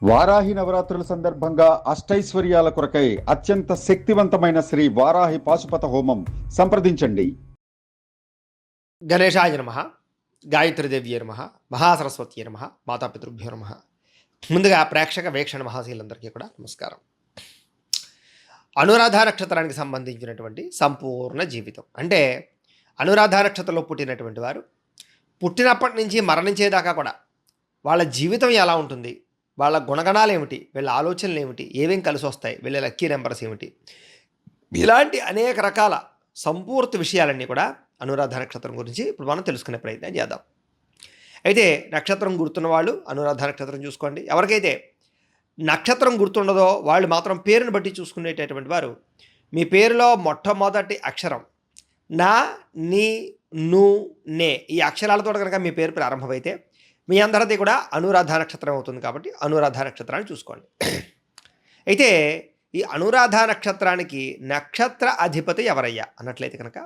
వారాహి నవరాత్రుల సందర్భంగా అష్టైశ్వర్యాల కొరకై అత్యంత శక్తివంతమైన శ్రీ వారాహి పాశుపత హోమం సంప్రదించండి. గణేశాయ నమః, గాయత్రీదేవ్యే నమః, మహాసరస్వత్యే నమః, మాతాపితృభ్యో నమః. ముందుగా ప్రేక్షక వీక్షణ మహాశీలందరికీ కూడా నమస్కారం. అనురాధ నక్షత్రానికి సంబంధించినటువంటి సంపూర్ణ జీవితం అంటే అనురాధ నక్షత్రంలో పుట్టినటువంటి వారు పుట్టినప్పటి నుంచి మరణించేదాకా కూడా వాళ్ళ జీవితం ఎలా ఉంటుంది, వాళ్ళ గుణగణాలు ఏమిటి, వీళ్ళ ఆలోచనలు ఏమిటి, ఏమేం కలిసి వస్తాయి, వీళ్ళ లక్కీ నెంబర్స్ ఏమిటి, ఇలాంటి అనేక రకాల సంపూర్తి విషయాలన్నీ కూడా అనురాధ నక్షత్రం గురించి ఇప్పుడు మనం తెలుసుకునే ప్రయత్నం చేద్దాం. అయితే నక్షత్రం గుర్తున్న వాళ్ళు అనురాధ నక్షత్రం చూసుకోండి. ఎవరికైతే నక్షత్రం గుర్తుండదో వాళ్ళు మాత్రం పేరుని బట్టి చూసుకునేటటువంటి వారు మీ పేరులో మొట్టమొదటి అక్షరం నా, నీ, ను, నే ఈ అక్షరాలతో కనుక మీ పేరు ప్రారంభమైతే మీ అందరిది కూడా అనురాధ నక్షత్రం అవుతుంది. కాబట్టి అనురాధ నక్షత్రాన్ని చూసుకోండి. అయితే ఈ అనురాధ నక్షత్రానికి నక్షత్ర అధిపతి ఎవరయ్యా అన్నట్లయితే కనుక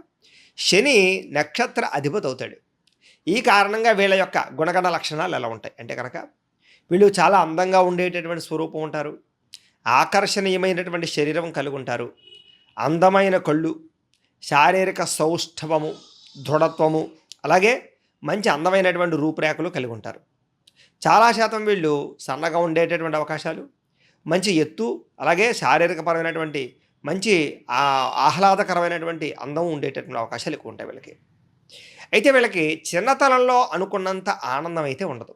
శని నక్షత్ర అధిపతి అవుతాడు. ఈ కారణంగా వీళ్ళ యొక్క గుణగణ లక్షణాలు ఎలా ఉంటాయి అంటే కనుక వీళ్ళు చాలా అందంగా ఉండేటటువంటి స్వరూపం ఉంటారు, ఆకర్షణీయమైనటువంటి శరీరం కలిగి ఉంటారు, అందమైన కళ్ళు, శారీరక సౌష్ఠవము, దృఢత్వము, అలాగే మంచి అందమైనటువంటి రూపురేఖలు కలిగి ఉంటారు. చాలా శాతం వీళ్ళు సన్నగా ఉండేటటువంటి అవకాశాలు, మంచి ఎత్తు, అలాగే శారీరకపరమైనటువంటి మంచి ఆహ్లాదకరమైనటువంటి అందం ఉండేటటువంటి అవకాశాలు ఎక్కువ ఉంటాయి వీళ్ళకి. అయితే వీళ్ళకి చిన్నతనంలో అనుకున్నంత ఆనందం అయితే ఉండదు.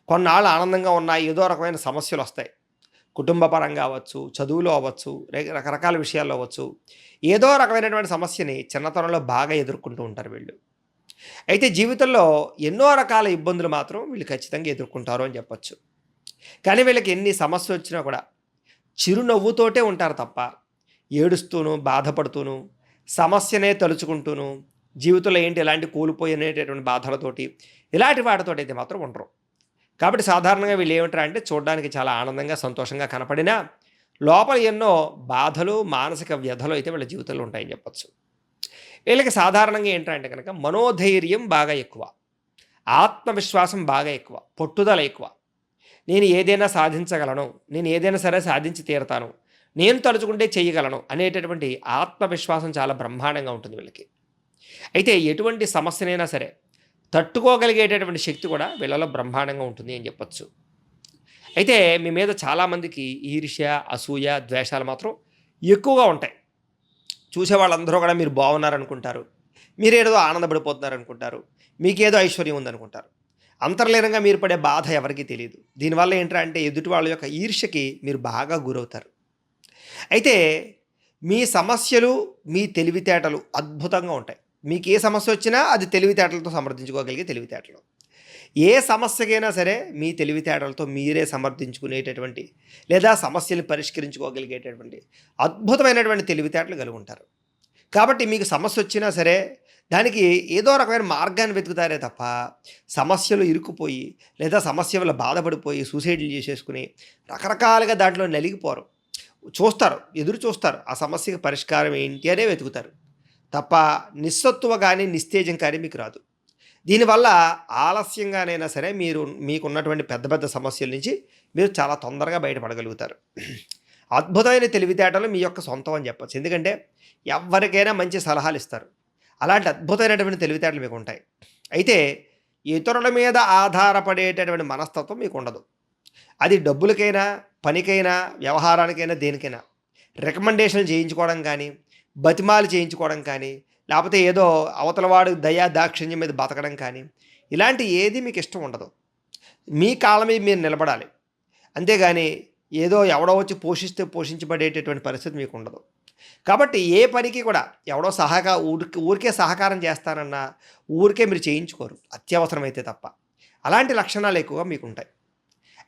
కొన్నాళ్ళు ఆనందంగా ఉన్న ఏదో రకమైన సమస్యలు వస్తాయి. కుటుంబ పరంగా అవ్వచ్చు, చదువులో అవ్వచ్చు, రకరకాల విషయాల్లో అవ్వచ్చు, ఏదో రకమైనటువంటి సమస్యని చిన్నతనంలో బాగా ఎదుర్కొంటూ ఉంటారు వీళ్ళు. అయితే జీవితంలో ఎన్నో రకాల ఇబ్బందులు మాత్రం వీళ్ళు ఖచ్చితంగా ఎదుర్కొంటారు అని చెప్పచ్చు. కానీ వీళ్ళకి ఎన్ని సమస్యలు వచ్చినా కూడా చిరునవ్వుతోటే ఉంటారు తప్ప ఏడుస్తూను, బాధపడుతూను, సమస్యనే తలుచుకుంటూను, జీవితంలో ఏంటి ఇలాంటి కోల్పోయినటువంటి బాధలతోటి ఇలాంటి వాటితోటి అయితే మాత్రం ఉండరు. కాబట్టి సాధారణంగా వీళ్ళు ఏమిటారు అంటే చూడడానికి చాలా ఆనందంగా, సంతోషంగా కనపడినా లోపల ఎన్నో బాధలు, మానసిక వ్యధలు అయితే వీళ్ళ జీవితంలో ఉంటాయని చెప్పచ్చు. వీళ్ళకి సాధారణంగా ఏంటంటే కనుక మనోధైర్యం బాగా ఎక్కువ, ఆత్మవిశ్వాసం బాగా ఎక్కువ, పట్టుదల ఎక్కువ. నేను ఏదైనా సాధించగలను, నేను ఏదైనా సరే సాధించి తీరుతాను, నేను తలుచుకుంటే చేయగలను అనేటటువంటి ఆత్మవిశ్వాసం చాలా బ్రహ్మాండంగా ఉంటుంది వీళ్ళకి. అయితే ఎటువంటి సమస్యనైనా సరే తట్టుకోగలిగేటటువంటి శక్తి కూడా వీళ్ళలో బ్రహ్మాండంగా ఉంటుంది అని చెప్పచ్చు. అయితే మీ మీద చాలామందికి ఈర్ష్య, అసూయ, ద్వేషాలు మాత్రం ఎక్కువగా ఉంటాయి. చూసే వాళ్ళందరూ కూడా మీరు బాగున్నారనుకుంటారు, మీరేదో ఆనందపడిపోతున్నారనుకుంటారు, మీకేదో ఐశ్వర్యం ఉందనుకుంటారు. అంతర్లీనంగా మీరు పడే బాధ ఎవరికీ తెలియదు. దీనివల్ల ఏంటంటే ఎదుటి వాళ్ళ యొక్క ఈర్ష్యకి మీరు బాగా గురవుతారు. అయితే మీ సమస్యలు, మీ తెలివితేటలు అద్భుతంగా ఉంటాయి. మీకు ఏ సమస్య వచ్చినా అది తెలివితేటలతో సమర్థించుకోగలిగే తెలివితేటలు. ఏ సమస్యకైనా సరే మీ తెలివితేటలతో మీరే సమర్థించుకునేటటువంటి లేదా సమస్యలు పరిష్కరించుకోగలిగేటటువంటి అద్భుతమైనటువంటి తెలివితేటలు కలిగి ఉంటారు. కాబట్టి మీకు సమస్య వచ్చినా సరే దానికి ఏదో రకమైన మార్గాన్ని వెతుకుతారే తప్ప సమస్యలు ఇరుక్కుపోయి లేదా సమస్య వల్ల బాధపడిపోయి సూసైడ్లు చేసేసుకుని రకరకాలుగా దాంట్లో నలిగిపోరు. చూస్తారు, ఎదురు చూస్తారు, ఆ సమస్యకి పరిష్కారం ఏంటి అనే వెతుకుతారు తప్ప నిస్సత్తువ కానీ నిస్తేజం కానీ మీకు రాదు. దీనివల్ల ఆలస్యంగానైనా సరే మీకున్నటువంటి పెద్ద పెద్ద సమస్యల నుంచి మీరు చాలా తొందరగా బయటపడగలుగుతారు. అద్భుతమైన తెలివితేటలు మీ యొక్క సొంతం అని చెప్పచ్చు. ఎందుకంటే ఎవరికైనా మంచి సలహాలు ఇస్తారు. అలాంటి అద్భుతమైనటువంటి తెలివితేటలు మీకు ఉంటాయి. అయితే ఇతరుల మీద ఆధారపడేటటువంటి మనస్తత్వం మీకు ఉండదు. అది డబ్బులకైనా, పనికైనా, వ్యవహారానికైనా, దేనికైనా రికమెండేషన్లు చేయించుకోవడం కానీ, బతిమాలు చేయించుకోవడం కానీ, లేకపోతే ఏదో అవతలవాడు దయా దాక్షిణ్యం మీద బతకడం కానీ ఇలాంటి ఏది మీకు ఇష్టం ఉండదు. మీ కాళ్ళ మీద మీరు నిలబడాలి, అంతేగాని ఏదో ఎవడో వచ్చి పోషించబడేటటువంటి పరిస్థితి మీకు ఉండదు. కాబట్టి ఏ పనికి కూడా ఎవడో ఊరికే సహకారం చేస్తానన్నా ఊరికే మీరు చేయించుకోరు, అత్యవసరమైతే తప్ప. అలాంటి లక్షణాలు ఎక్కువగా మీకు ఉంటాయి.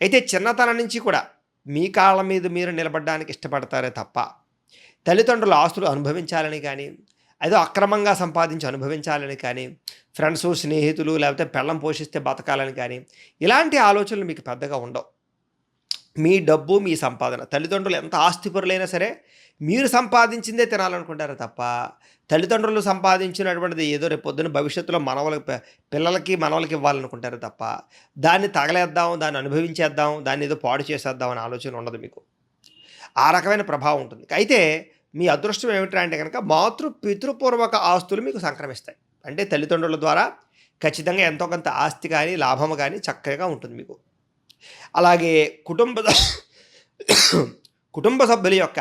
అయితే చిన్నతనం నుంచి కూడా మీ కాళ్ళ మీద మీరు నిలబడడానికి ఇష్టపడతారే తప్ప తల్లిదండ్రుల ఆస్తులు అనుభవించాలని కానీ, ఏదో అక్రమంగా సంపాదించి అనుభవించాలని కానీ, ఫ్రెండ్స్, స్నేహితులు లేకపోతే పెళ్ళం పోషిస్తే బతకాలని కానీ ఇలాంటి ఆలోచనలు మీకు పెద్దగా ఉండవు. మీ డబ్బు, మీ సంపాదన, తల్లిదండ్రులు ఎంత ఆస్తిపరులైనా సరే మీరు సంపాదించిందే తినాలనుకుంటారు తప్ప, తల్లిదండ్రులు సంపాదించినటువంటిది ఏదో రేపు పొద్దున భవిష్యత్తులో పిల్లలకి, మనవలకి ఇవ్వాలనుకుంటారు తప్ప, దాన్ని తగలేద్దాం, దాన్ని అనుభవించేద్దాం, దాన్ని ఏదో పాడు చేసేద్దాం అనే ఆలోచన ఉండదు మీకు. ఆ రకమైన ప్రభావం ఉంటుంది. అయితే మీ అదృష్టం ఏమిట్రా అంటే గనక పితృపూర్వక ఆస్తులు మీకు సంక్రమిస్తాయి. అంటే తల్లిదండ్రుల ద్వారా ఖచ్చితంగా ఎంతో కొంత ఆస్తి కానీ, లాభము కానీ చక్కగా ఉంటుంది మీకు. అలాగే కుటుంబ సభ్యుల యొక్క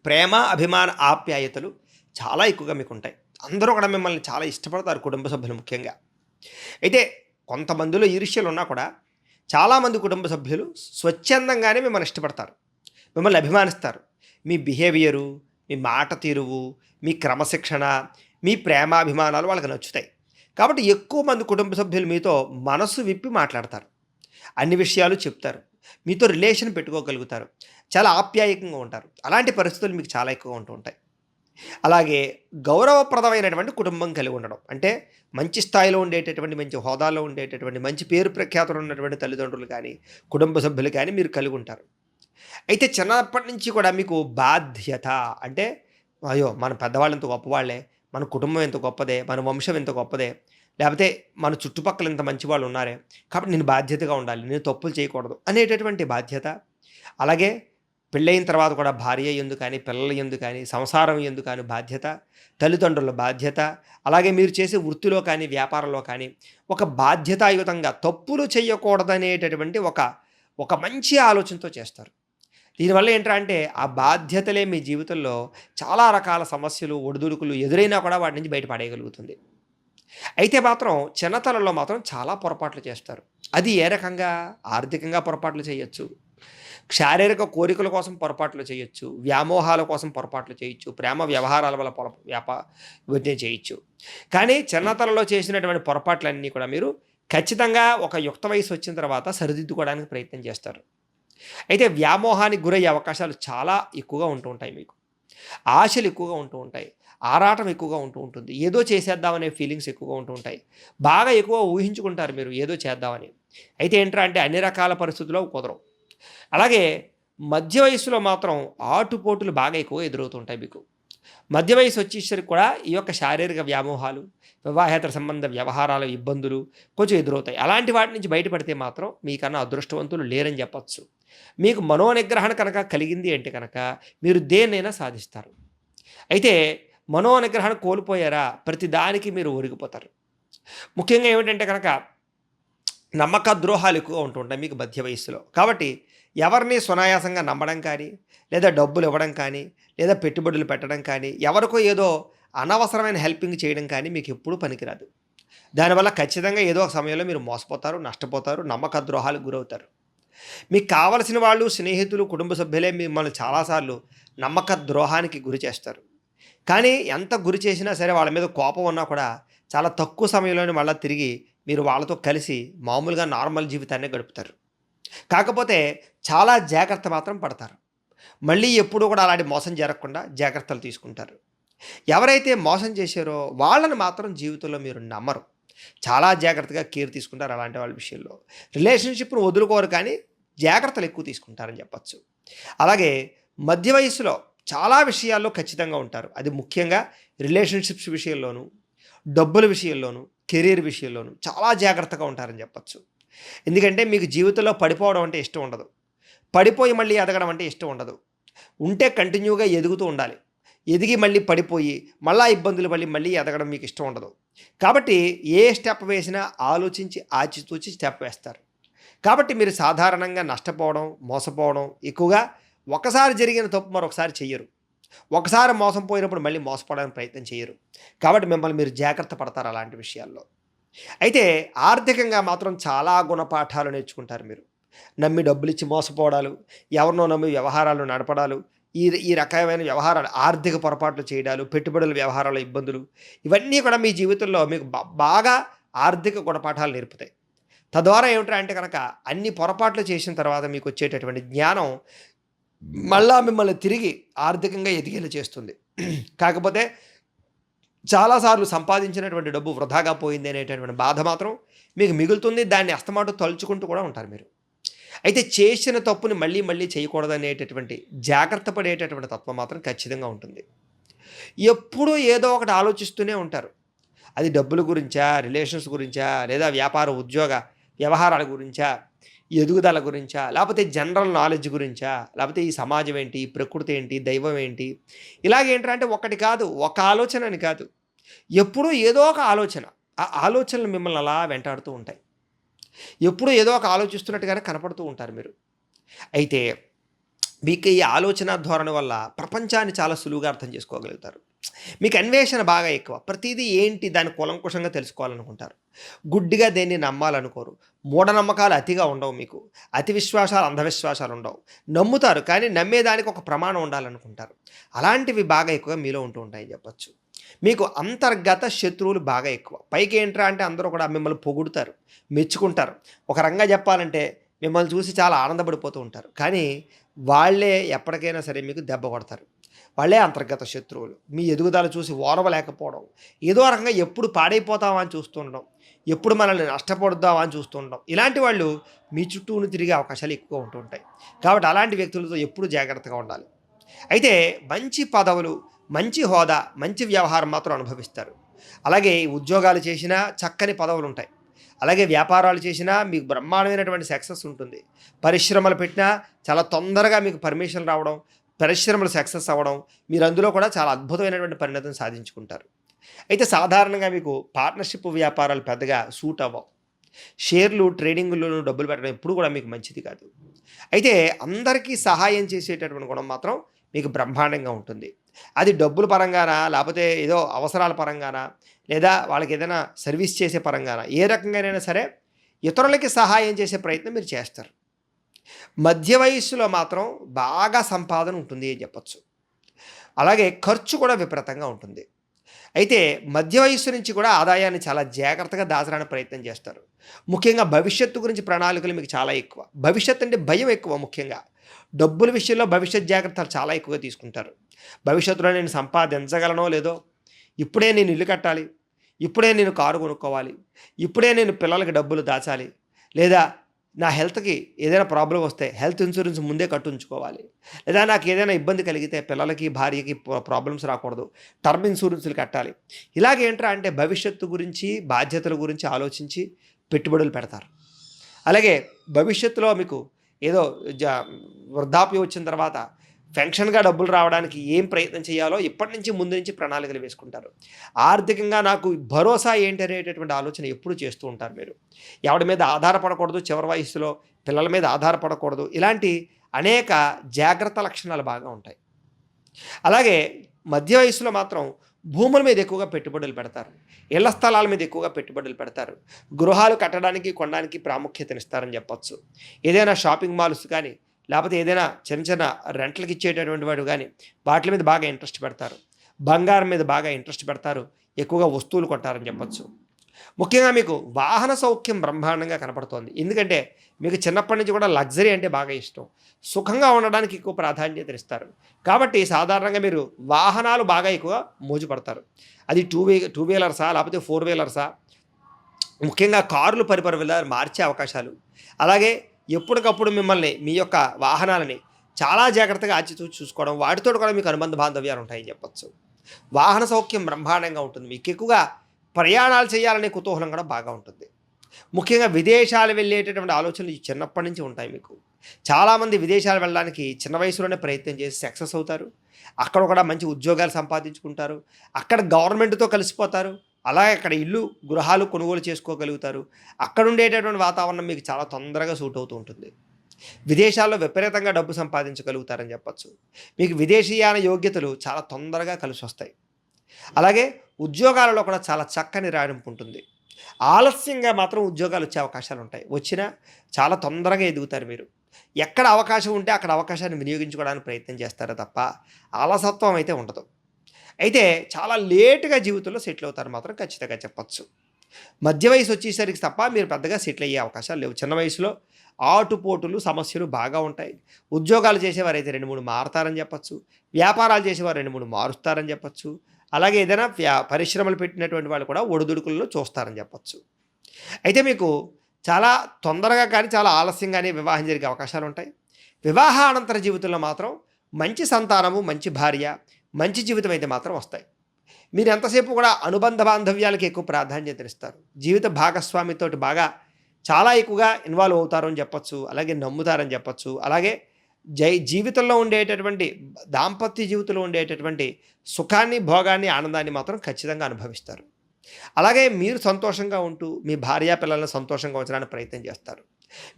ప్రేమ, అభిమాన, ఆప్యాయతలు చాలా ఎక్కువగా మీకు ఉంటాయి. అందరూ కూడా మిమ్మల్ని చాలా ఇష్టపడతారు, కుటుంబ సభ్యులు ముఖ్యంగా. అయితే కొంతమందిలో ఈర్ష్యలు ఉన్నా కూడా చాలామంది కుటుంబ సభ్యులు స్వచ్ఛందంగానే మిమ్మల్ని ఇష్టపడతారు, మిమ్మల్ని అభిమానిస్తారు. మీ బిహేవియరు, మీ మాట తీరువు, మీ క్రమశిక్షణ, మీ ప్రేమాభిమానాలు వాళ్ళకి నచ్చుతాయి. కాబట్టి ఎక్కువ మంది కుటుంబ సభ్యులు మీతో మనసు విప్పి మాట్లాడతారు, అన్ని విషయాలు చెప్తారు, మీతో రిలేషన్ పెట్టుకోగలుగుతారు, చాలా ఆప్యాయంగా ఉంటారు. అలాంటి పరిస్థితులు మీకు చాలా ఎక్కువగా ఉంటూ ఉంటాయి. అలాగే గౌరవప్రదమైనటువంటి కుటుంబం కలిగి ఉండడం అంటే మంచి స్థాయిలో ఉండేటటువంటి, మంచి హోదాలో ఉండేటటువంటి, మంచి పేరు ప్రఖ్యాతులు ఉన్నటువంటి తల్లిదండ్రులు కానీ, కుటుంబ సభ్యులు కానీ మీరు కలిగి ఉంటారు. అయితే చిన్నప్పటి నుంచి కూడా మీకు బాధ్యత అంటే, అయ్యో మన పెద్దవాళ్ళు ఎంత గొప్పవాళ్ళే, మన కుటుంబం ఎంత గొప్పదే, మన వంశం ఎంత గొప్పదే, లేకపోతే మన చుట్టుపక్కల ఇంత మంచి వాళ్ళు ఉన్నారే, కాబట్టి నేను బాధ్యతగా ఉండాలి, నేను తప్పులు చేయకూడదు అనేటటువంటి బాధ్యత. అలాగే పెళ్ళైన తర్వాత కూడా భార్య యందు కానీ, పిల్లల యందు కానీ, సంసారం యందు కానీ బాధ్యత, తల్లిదండ్రుల బాధ్యత. అలాగే మీరు చేసే వృత్తిలో కానీ, వ్యాపారంలో కానీ ఒక బాధ్యతాయుతంగా తప్పులు చేయకూడదనేటటువంటి ఒక మంచి ఆలోచనతో చేస్తారు. దీనివల్ల ఏంట్రా అంటే ఆ బాధ్యతలే మీ జీవితంలో చాలా రకాల సమస్యలు, ఒడిదుడుకులు ఎదురైనా కూడా వాటి నుంచి బయటపడేయగలుగుతుంది. అయితే మాత్రం చిన్నతనంలో మాత్రం చాలా పొరపాట్లు చేస్తారు. అది ఏ రకంగా? ఆర్థికంగా పొరపాట్లు చేయొచ్చు, శారీరక కోరికల కోసం పొరపాట్లు చేయొచ్చు, వ్యామోహాల కోసం పొరపాట్లు చేయొచ్చు, ప్రేమ వ్యవహారాల వల్ల ఇవన్నీ చేయొచ్చు. కానీ చిన్నతనంలో చేసినటువంటి పొరపాట్లన్నీ కూడా మీరు ఖచ్చితంగా ఒక యుక్త వయసు వచ్చిన తర్వాత సరిదిద్దుకోవడానికి ప్రయత్నం చేస్తారు. అయితే వ్యామోహానికి గురయ్యే అవకాశాలు చాలా ఎక్కువగా ఉంటూ ఉంటాయి మీకు. ఆశలు ఎక్కువగా ఉంటూ ఉంటాయి, ఆరాటం ఎక్కువగా ఉంటూ ఉంటుంది, ఏదో చేసేద్దామనే ఫీలింగ్స్ ఎక్కువగా ఉంటూ ఉంటాయి, బాగా ఎక్కువ ఊహించుకుంటారు మీరు ఏదో చేద్దామని. అయితే ఏంట్రా అంటే అన్ని రకాల పరిస్థితుల్లో కుదరవు. అలాగే మధ్య వయసులో మాత్రం ఆటుపోటులు బాగా ఎక్కువ ఎదురవుతుంటాయి మీకు. మధ్య వయసు వచ్చేసరికి కూడా ఈ యొక్క శారీరక వ్యామోహాలు, వివాహేతర సంబంధ వ్యవహారాల ఇబ్బందులు కొంచెం ఎదురవుతాయి. అలాంటి వాటి నుంచి బయటపడితే మాత్రం మీకన్నా అదృష్టవంతులు లేరని చెప్పచ్చు. మీకు మనోనిగ్రహణ కనుక కలిగింది అంటే కనుక మీరు దేన్నైనా సాధిస్తారు. అయితే మనోనిగ్రహణ కోల్పోయారా ప్రతి దానికి మీరు ఒరిగిపోతారు. ముఖ్యంగా ఏమిటంటే కనుక నమ్మక ద్రోహాలు ఎక్కువగా ఉంటుంటాయి మీకు మధ్య వయస్సులో. కాబట్టి ఎవరిని సునాయాసంగా నమ్మడం కానీ, లేదా డబ్బులు ఇవ్వడం కానీ, లేదా పెట్టుబడులు పెట్టడం కానీ, ఎవరికో ఏదో అనవసరమైన హెల్పింగ్ చేయడం కానీ మీకు ఎప్పుడూ పనికిరాదు. దానివల్ల ఖచ్చితంగా ఏదో ఒక సమయంలో మీరు మోసపోతారు, నష్టపోతారు, నమ్మక ద్రోహాలకు గురవుతారు. మీకు కావలసిన వాళ్ళు, స్నేహితులు, కుటుంబ సభ్యులే మిమ్మల్ని చాలాసార్లు నమ్మక ద్రోహానికి గురి చేస్తారు. కానీ ఎంత గురి చేసినా సరే వాళ్ళ మీద కోపం ఉన్నా కూడా చాలా తక్కువ సమయంలోనే మళ్ళీ తిరిగి మీరు వాళ్ళతో కలిసి మామూలుగా నార్మల్ జీవితాన్ని గడుపుతారు. కాకపోతే చాలా జాగ్రత్త మాత్రం పడతారు. మళ్ళీ ఎప్పుడూ కూడా అలాంటి మోసం జరగకుండా జాగ్రత్తలు తీసుకుంటారు. ఎవరైతే మోసం చేశారో వాళ్ళని మాత్రం జీవితంలో మీరు నమ్మరు, చాలా జాగ్రత్తగా కేర్ తీసుకుంటారు. అలాంటి వాళ్ళ విషయంలో రిలేషన్షిప్ను వదులుకోరు, కానీ జాగ్రత్తలు ఎక్కువ తీసుకుంటారని చెప్పచ్చు. అలాగే మధ్య వయసులో చాలా విషయాల్లో ఖచ్చితంగా ఉంటారు. అది ముఖ్యంగా రిలేషన్షిప్స్ విషయంలోనూ, డబ్బుల విషయంలోనూ, కెరీర్ విషయంలోనూ చాలా జాగ్రత్తగా ఉంటారని చెప్పచ్చు. ఎందుకంటే మీకు జీవితంలో పడిపోవడం అంటే ఇష్టం ఉండదు, పడిపోయి మళ్ళీ ఎదగడం అంటే ఇష్టం ఉండదు. ఉంటే కంటిన్యూగా ఎదుగుతూ ఉండాలి, ఎదిగి మళ్ళీ పడిపోయి మళ్ళీ ఇబ్బందులు మళ్ళీ ఎదగడం మీకు ఇష్టం ఉండదు. కాబట్టి ఏ స్టెప్ వేసినా ఆలోచించి ఆచితూచి స్టెప్ వేస్తారు. కాబట్టి మీరు సాధారణంగా నష్టపోవడం, మోసపోవడం ఎక్కువగా, ఒకసారి జరిగిన తప్పు మరొకసారి చెయ్యరు, ఒకసారి మోసం పోయినప్పుడు మళ్ళీ మోసపోవడానికి ప్రయత్నం చేయరు. కాబట్టి మిమ్మల్ని మీరు జాగ్రత్త పడతారు అలాంటి విషయాల్లో. అయితే ఆర్థికంగా మాత్రం చాలా గుణపాఠాలు నేర్చుకుంటారు మీరు. నమ్మి డబ్బులు ఇచ్చి మోసపోవడాలు, ఎవరినో నమ్మి వ్యవహారాలు నడపడాలు, ఈ రకమైన వ్యవహారాలు, ఆర్థిక పొరపాట్లు చేయడాలు, పెట్టుబడుల వ్యవహారాల ఇబ్బందులు, ఇవన్నీ కూడా మీ జీవితంలో మీకు బాగా ఆర్థిక గుణపాఠాలు నేర్పుతాయి. తద్వారా ఏమిటంటే అంటే కనుక అన్ని పొరపాట్లు చేసిన తర్వాత మీకు వచ్చేటటువంటి జ్ఞానం మళ్ళా మిమ్మల్ని తిరిగి ఆర్థికంగా ఎదిగేలా చేస్తుంది. కాకపోతే చాలాసార్లు సంపాదించినటువంటి డబ్బు వృధాగా పోయింది అనేటటువంటి బాధ మాత్రం మీకు మిగులుతుంది. దాన్ని అస్తమాటు తలుచుకుంటూ కూడా ఉంటారు మీరు. అయితే చేసిన తప్పుని మళ్ళీ మళ్ళీ చేయకూడదనేటటువంటి జాగ్రత్త పడేటటువంటి తత్వం మాత్రం ఖచ్చితంగా ఉంటుంది. ఎప్పుడూ ఏదో ఒకటి ఆలోచిస్తూనే ఉంటారు. అది డబ్బుల గురించా, రిలేషన్స్ గురించా, లేదా వ్యాపార, ఉద్యోగ వ్యవహారాల గురించా, ఎదుగుదల గురించా, లేపోతే జనరల్ నాలెడ్జ్ గురించా, లేపోతే ఈ సమాజం ఏంటి, ప్రకృతి ఏంటి, దైవం ఏంటి, ఇలాగేంట్రా అంటే ఒకటి కాదు, ఒక ఆలోచన అని కాదు. ఎప్పుడూ ఏదో ఒక ఆలోచన. ఆ ఆలోచనలు మిమ్మల్ని అలా వెంటాడుతూ ఉంటాయి. ఎప్పుడూ ఏదో ఒక ఆలోచిస్తున్నట్టుగానే కనపడుతూ ఉంటారు మీరు. అయితే మీకు ఈ ఆలోచన ధోరణి వల్ల ప్రపంచాన్ని చాలా సులువుగా అర్థం చేసుకోగలుగుతారు. మీకు అన్వేషణ బాగా ఎక్కువ. ప్రతీదీ ఏంటి దాన్ని కూలంకుషంగా తెలుసుకోవాలనుకుంటారు. గుడ్డిగా దేన్ని నమ్మాలనుకోరు. మూఢనమ్మకాలు అతిగా ఉండవు మీకు. అతి విశ్వాసాలు, అంధవిశ్వాసాలు ఉండవు. నమ్ముతారు కానీ నమ్మేదానికి ఒక ప్రమాణం ఉండాలనుకుంటారు. అలాంటివి బాగా ఎక్కువగా మీలో ఉంటూ ఉంటాయని చెప్పొచ్చు. మీకు అంతర్గత శత్రువులు బాగా ఎక్కువ. పైకి ఏంట్రా అంటే అందరూ కూడా మిమ్మల్ని పొగుడుతారు, మెచ్చుకుంటారు. ఒక రకంగా చెప్పాలంటే మిమ్మల్ని చూసి చాలా ఆనందపడిపోతూ ఉంటారు. కానీ వాళ్ళే ఎప్పటికైనా సరే మీకు దెబ్బ కొడతారు. వాళ్ళే అంతర్గత శత్రువులు. మీ ఎదుగుదల చూసి ఓర్వలేకపోవడం, ఏదో రకంగా ఎప్పుడు పాడైపోతామా అని చూస్తుండడం, ఎప్పుడు మనల్ని నష్టపడుద్దామా అని చూస్తుండడం, ఇలాంటి వాళ్ళు మీ చుట్టూను తిరిగే అవకాశాలు ఎక్కువ ఉంటూ ఉంటాయి. కాబట్టి అలాంటి వ్యక్తులతో ఎప్పుడూ జాగ్రత్తగా ఉండాలి. అయితే మంచి పదవులు, మంచి హోదా, మంచి వ్యవహారం మాత్రం అనుభవిస్తారు. అలాగే ఉద్యోగాలు చేసినా చక్కని పదవులు ఉంటాయి. అలాగే వ్యాపారాలు చేసినా మీకు బ్రహ్మాండమైనటువంటి సక్సెస్ ఉంటుంది. పరిశ్రమలు పెట్టినా చాలా తొందరగా మీకు పర్మిషన్ రావడం, పరిశ్రమలు సక్సెస్ అవ్వడం, మీరు అందులో కూడా చాలా అద్భుతమైనటువంటి పరిణతం సాధించుకుంటారు. అయితే సాధారణంగా మీకు పార్ట్నర్షిప్ వ్యాపారాలు పెద్దగా సూట్ అవ్వవు. షేర్లు, ట్రేడింగ్‌లోను డబ్బులు పెట్టడం ఎప్పుడు కూడా మీకు మంచిది కాదు. అయితే అందరికీ సహాయం చేసేటటువంటి గుణం మాత్రం మీకు బ్రహ్మాండంగా ఉంటుంది. అది డబ్బుల పరంగానా, లేపోతే ఏదో అవసరాల పరంగానా, లేదా వాళ్ళకి ఏదైనా సర్వీస్ చేసే పరంగానా, ఏ రకంగానైనా సరే ఇతరులకి సహాయం చేసే ప్రయత్నం మీరు చేస్తారు. మధ్య వయస్సులో మాత్రం బాగా సంపాదన ఉంటుంది అని చెప్పొచ్చు. అలాగే ఖర్చు కూడా విపరీతంగా ఉంటుంది. అయితే మధ్య వయస్సు నుంచి కూడా ఆదాయాన్ని చాలా జాగ్రత్తగా దాచడానికి ప్రయత్నం చేస్తారు. ముఖ్యంగా భవిష్యత్తు గురించి ప్రణాళికలు మీకు చాలా ఎక్కువ. భవిష్యత్తు అంటే భయం ఎక్కువ ముఖ్యంగా. డబ్బుల విషయంలో భవిష్యత్ జాగ్రత్తలు చాలా ఎక్కువగా తీసుకుంటారు. భవిష్యత్తులో నేను సంపాదించగలనో లేదో, ఇప్పుడే నేను ఇల్లు కట్టాలి, ఇప్పుడే నేను కారు కొనుక్కోవాలి, ఇప్పుడే నేను పిల్లలకి డబ్బులు దాచాలి, లేదా నా హెల్త్‌కి ఏదైనా ప్రాబ్లమ్ వస్తే హెల్త్ ఇన్సూరెన్స్ ముందే కట్టుంచుకోవాలి, లేదా నాకు ఏదైనా ఇబ్బంది కలిగితే పిల్లలకి, భార్యకి ప్రాబ్లమ్స్ రాకూడదు, టర్మ్ ఇన్సూరెన్స్‌లు కట్టాలి. ఇలాగేంట్రా అంటే భవిష్యత్తు గురించి, బాధ్యతల గురించి ఆలోచించి పెట్టుబడులు పెడతారు. అలాగే భవిష్యత్తులో మీకు ఏదో వృద్ధాప్యం వచ్చిన తర్వాత పెన్షన్‌గా డబ్బులు రావడానికి ఏం ప్రయత్నం చేయాలో ఇప్పటి నుంచి ముందు నుంచి ప్రణాళికలు వేసుకుంటారు. ఆర్థికంగా నాకు భరోసా ఏంటి అనేటటువంటి ఆలోచన ఎప్పుడూ చేస్తూ ఉంటారు మీరు. ఎవడి మీద ఆధారపడకూడదు, చివరి వయస్సులో పిల్లల మీద ఆధారపడకూడదు. ఇలాంటి అనేక జాగ్రత్త లక్షణాలు బాగా ఉంటాయి. అలాగే మధ్య వయస్సులో మాత్రం భూముల మీద ఎక్కువగా పెట్టుబడులు పెడతారు. ఇళ్ల స్థలాల మీద ఎక్కువగా పెట్టుబడులు పెడతారు. గృహాలు కట్టడానికి, కొనడానికి ప్రాముఖ్యతనిస్తారని చెప్పొచ్చు. ఏదైనా షాపింగ్ మాల్స్ కానీ, లేకపోతే ఏదైనా చిన్న చిన్న రెంట్‌లకి ఇచ్చేటటువంటి వాడు గానీ, వాటి మీద బాగా ఇంట్రెస్ట్ పెడతారు. బంగారం మీద బాగా ఇంట్రెస్ట్ పెడతారు. ఎక్కువగా వస్తువులు కొంటారని చెప్పొచ్చు. ముఖ్యంగా మీకు వాహన సౌఖ్యం బ్రహ్మాండంగా కనపడుతోంది. ఎందుకంటే మీకు చిన్నప్పటి నుంచి కూడా లగ్జరీ అంటే బాగా ఇష్టం. సుఖంగా ఉండడానికి ఎక్కువ ప్రాధాన్యతనిస్తారు. కాబట్టి సాధారణంగా మీరు వాహనాలు బాగా ఎక్కువగా మోజు పడతారు. అది టూ వీలర్సా, లేకపోతే ఫోర్ వీలర్సా, ముఖ్యంగా కార్లు పరిపరి మార్చే అవకాశాలు. అలాగే ఎప్పటికప్పుడు మిమ్మల్ని, మీ యొక్క వాహనాలని చాలా జాగ్రత్తగా ఆచితూచి చూసుకోవడం, వాటితో కూడా మీకు అనుబంధ బాంధవ్యాలు ఉంటాయని చెప్పొచ్చు. వాహన సౌఖ్యం బ్రహ్మాండంగా ఉంటుంది. మీకు ఎక్కువగా ప్రయాణాలు చేయాలనే కుతూహలం కూడా బాగా ఉంటుంది. ముఖ్యంగా విదేశాలు వెళ్ళేటటువంటి ఆలోచనలు ఈ చిన్నప్పటి నుంచి ఉంటాయి మీకు. చాలామంది విదేశాలు వెళ్ళడానికి చిన్న వయసులోనే ప్రయత్నం చేసి సక్సెస్ అవుతారు. అక్కడ కూడా మంచి ఉద్యోగాలు సంపాదించుకుంటారు. అక్కడ గవర్నమెంట్‌తో కలిసిపోతారు. అలాగే అక్కడ ఇల్లు, గృహాలు కొనుగోలు చేసుకోగలుగుతారు. అక్కడ ఉండేటటువంటి వాతావరణం మీకు చాలా తొందరగా సూట్ అవుతూ ఉంటుంది. విదేశాల్లో విపరీతంగా డబ్బు సంపాదించగలుగుతారని చెప్పొచ్చు. మీకు విదేశీయాన యోగ్యతలు చాలా తొందరగా కలిసొస్తాయి. అలాగే ఉద్యోగాలలో కూడా చాలా చక్కని రాణింపు ఉంటుంది. ఆలస్యంగా మాత్రం ఉద్యోగాలు వచ్చే అవకాశాలు ఉంటాయి. వచ్చినా చాలా తొందరగా ఎదుగుతారు మీరు. ఎక్కడ అవకాశం ఉంటే అక్కడ అవకాశాన్ని వినియోగించుకోవడానికి ప్రయత్నం చేస్తారే తప్ప అలసత్వం అయితే ఉండదు. అయితే చాలా లేట్‌గా జీవితంలో సెటిల్ అవుతారు మాత్రం ఖచ్చితంగా చెప్పొచ్చు. మధ్య వయసు వచ్చేసరికి తప్ప మీరు పెద్దగా సెటిల్ అయ్యే అవకాశాలు లేవు. చిన్న వయసులో ఆటుపోటులు, సమస్యలు బాగా ఉంటాయి. ఉద్యోగాలు చేసేవారైతే 2, 3 మారతారని చెప్పొచ్చు. వ్యాపారాలు చేసేవారు 2, 3 మారుస్తారని చెప్పొచ్చు. అలాగే ఏదైనా పరిశ్రమలు పెట్టినటువంటి వాళ్ళు కూడా ఒడిదుడుకుల్లో చూస్తారని చెప్పొచ్చు. అయితే మీకు చాలా తొందరగా కానీ చాలా ఆలస్యంగానే వివాహం జరిగే అవకాశాలు ఉంటాయి. వివాహానంతర జీవితంలో మాత్రం మంచి సంతానము, మంచి భార్య, మంచి జీవితం అయితే మాత్రం వస్తాయి. మీరు ఎంతసేపు కూడా అనుబంధ బాంధవ్యాలకి ఎక్కువ ప్రాధాన్యతనిస్తారు. జీవిత భాగస్వామితోటి బాగా చాలా ఎక్కువగా ఇన్వాల్వ్ అవుతారు అని చెప్పొచ్చు. అలాగే నమ్ముతారని చెప్పొచ్చు. అలాగే జీవితంలో ఉండేటటువంటి దాంపత్య జీవితంలో ఉండేటటువంటి సుఖాన్ని, భోగాన్ని, ఆనందాన్ని మాత్రం ఖచ్చితంగా అనుభవిస్తారు. అలాగే మీరు సంతోషంగా ఉంటూ మీ భార్యా పిల్లలను సంతోషంగా ఉంచడానికి ప్రయత్నం చేస్తారు.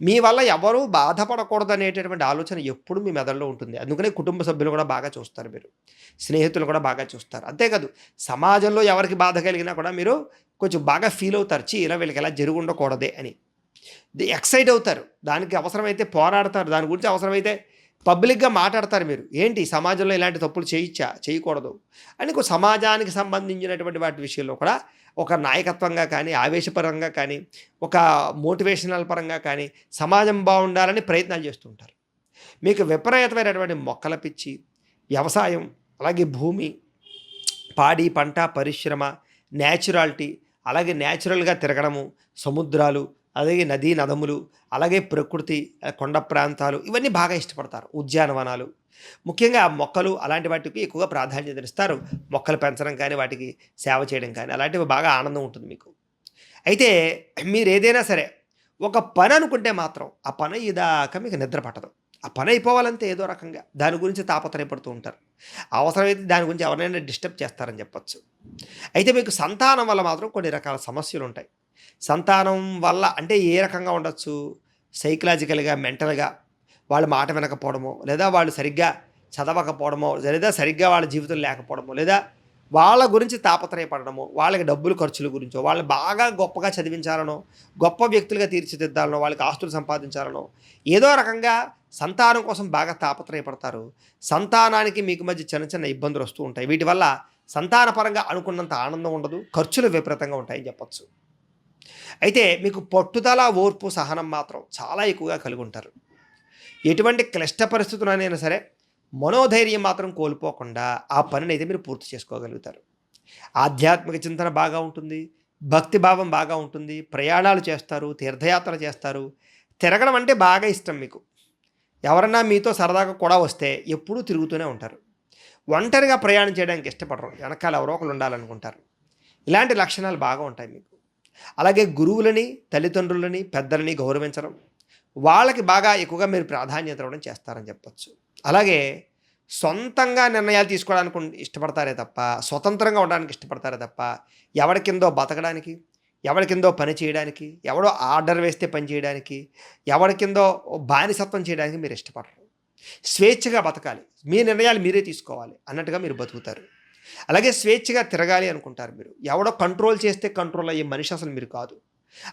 మీ వల్ల ఎవరూ బాధపడకూడదు అనేటటువంటి ఆలోచన ఎప్పుడు మీ మెదడులో ఉంటుంది. అందుకనే కుటుంబ సభ్యులు కూడా బాగా చూస్తారు మీరు. స్నేహితులు కూడా బాగా చూస్తారు. అంతేకాదు సమాజంలో ఎవరికి బాధ కలిగినా కూడా మీరు కొంచెం బాగా ఫీల్ అవుతారు. ఇలా వీళ్ళకి ఎలా జరిగి ఉండకూడదే అని ఎక్సైట్ అవుతారు. దానికి అవసరమైతే పోరాడతారు. దాని గురించి అవసరమైతే పబ్లిక్గా మాట్లాడతారు. మీరు ఏంటి సమాజంలో ఇలాంటి తప్పులు చేయకూడదు అని సమాజానికి సంబంధించినటువంటి వాటి విషయంలో కూడా ఒక నాయకత్వంగా కానీ, ఆవేశపరంగా కానీ, ఒక మోటివేషనల్ పరంగా కానీ సమాజం బాగుండాలని ప్రయత్నాలు చేస్తుంటారు. మీకు విపరీతమైనటువంటి మొక్కల పిచ్చి, వ్యవసాయం, అలాగే భూమి, పాడి పంట, పరిశ్రమ, న్యాచురాలిటీ, అలాగే న్యాచురల్గా తిరగడము, సముద్రాలు, అలాగే నదీ నదములు, అలాగే ప్రకృతి, కొండ ప్రాంతాలు ఇవన్నీ బాగా ఇష్టపడతారు. ఉద్యానవనాలు, ముఖ్యంగా మొక్కలు అలాంటి వాటికి ఎక్కువగా ప్రాధాన్యతనిస్తారు. మొక్కలు పెంచడం కానీ, వాటికి సేవ చేయడం కానీ అలాంటివి బాగా ఆనందం ఉంటుంది మీకు. అయితే మీరు ఏదైనా సరే ఒక పని అనుకుంటే మాత్రం ఆ పని ఇదాకా మీకు నిద్ర పట్టదు. ఆ పని అయిపోవాలంటే ఏదో రకంగా దాని గురించి తాపత్రయపడుతూ ఉంటారు. అవసరమైతే దాని గురించి ఎవరైనా డిస్టర్బ్ చేస్తారని చెప్పచ్చు. అయితే మీకు సంతానం వల్ల మాత్రం కొన్ని రకాల సమస్యలు ఉంటాయి. సంతానం వల్ల అంటే ఏ రకంగా ఉండొచ్చు? సైకలాజికల్గా, మెంటల్గా వాళ్ళు మాట వినకపోవడమో, లేదా వాళ్ళు సరిగ్గా చదవకపోవడమో, లేదా సరిగ్గా వాళ్ళ జీవితం లేకపోవడమో, లేదా వాళ్ళ గురించి తాపత్రయపడడమో, వాళ్ళకి డబ్బులు ఖర్చుల గురించో, వాళ్ళని బాగా గొప్పగా చదివించాలనో, గొప్ప వ్యక్తులుగా తీర్చిదిద్దాలనో, వాళ్ళకి ఆస్తులు సంపాదించాలనో, ఏదో రకంగా సంతానం కోసం బాగా తాపత్రయపడతారు. సంతానానికి మీకు మధ్య చిన్న చిన్న ఇబ్బందులు వస్తూ ఉంటాయి. వీటి వల్ల సంతానపరంగా అనుకున్నంత ఆనందం ఉండదు. ఖర్చులు విపరీతంగా ఉంటాయని చెప్పచ్చు. అయితే మీకు పట్టుదల, ఓర్పు, సహనం మాత్రం చాలా ఎక్కువగా కలిగి ఉంటారు. ఎటువంటి క్లిష్ట పరిస్థితులైనా సరే మనోధైర్యం మాత్రం కోల్పోకుండా ఆ పనిని అయితే మీరు పూర్తి చేసుకోగలుగుతారు. ఆధ్యాత్మిక చింతన బాగా ఉంటుంది. భక్తి భావం బాగా ఉంటుంది. ప్రయాణాలు చేస్తారు, తీర్థయాత్రలు చేస్తారు. తిరగడం అంటే బాగా ఇష్టం మీకు. ఎవరన్నా మీతో సరదాగా కూడా వస్తే ఎప్పుడూ తిరుగుతూనే ఉంటారు. ఒంటరిగా ప్రయాణం చేయడానికి ఇష్టపడరు. వెనకాల ఎవరో ఒకరు ఉండాలనుకుంటారు. ఇలాంటి లక్షణాలు బాగా ఉంటాయి మీకు. అలాగే గురువులని, తల్లిదండ్రులని, పెద్దలని గౌరవించడం, వాళ్ళకి బాగా ఎక్కువగా మీరు ప్రాధాన్యత ఇవ్వడం చేస్తారని చెప్పచ్చు. అలాగే సొంతంగా నిర్ణయాలు తీసుకోవడానికి ఇష్టపడతారే తప్ప, స్వతంత్రంగా ఉండడానికి ఇష్టపడతారే తప్ప, ఎవరి కిందో బతకడానికి, ఎవరి కిందో పని చేయడానికి, ఎవడో ఆర్డర్ వేస్తే పని చేయడానికి, ఎవరి కిందో బానిసత్వం చేయడానికి మీరు ఇష్టపడరు. స్వేచ్ఛగా బతకాలి, మీ నిర్ణయాలు మీరే తీసుకోవాలి అన్నట్టుగా మీరు బతుకుతారు. అలాగే స్వేచ్ఛగా తిరగాలి అనుకుంటారు మీరు. ఎవడో కంట్రోల్ చేస్తే కంట్రోల్ అయ్యే మనిషి అసలు మీరు కాదు.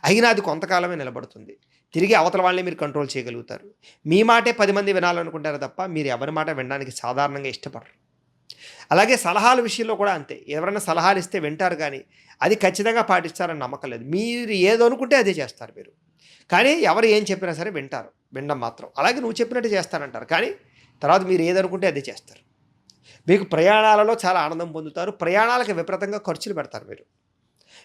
అయినా అది కొంతకాలమే నిలబడుతుంది. తిరిగి అవతల వాళ్ళని మీరు కంట్రోల్ చేయగలుగుతారు. మీ మాటే 10 మంది వినాలనుకుంటారు తప్ప మీరు ఎవరి మాట వినడానికి సాధారణంగా ఇష్టపడరు. అలాగే సలహాల విషయంలో కూడా అంతే. ఎవరైనా సలహాలు ఇస్తే వింటారు, కానీ అది ఖచ్చితంగా పాటిస్తారని నమ్మకం లేదు. మీరు ఏదో అనుకుంటే అదే చేస్తారు మీరు. కానీ ఎవరు ఏం చెప్పినా సరే వింటారు, వినడం మాత్రం. అలాగే నువ్వు చెప్పినట్టు చేస్తానంటారు, కానీ తర్వాత మీరు ఏదనుకుంటే అదే చేస్తారు. మీకు ప్రయాణాలలో చాలా ఆనందం పొందుతారు. ప్రయాణాలకు విపరీతంగా ఖర్చులు పెడతారు మీరు.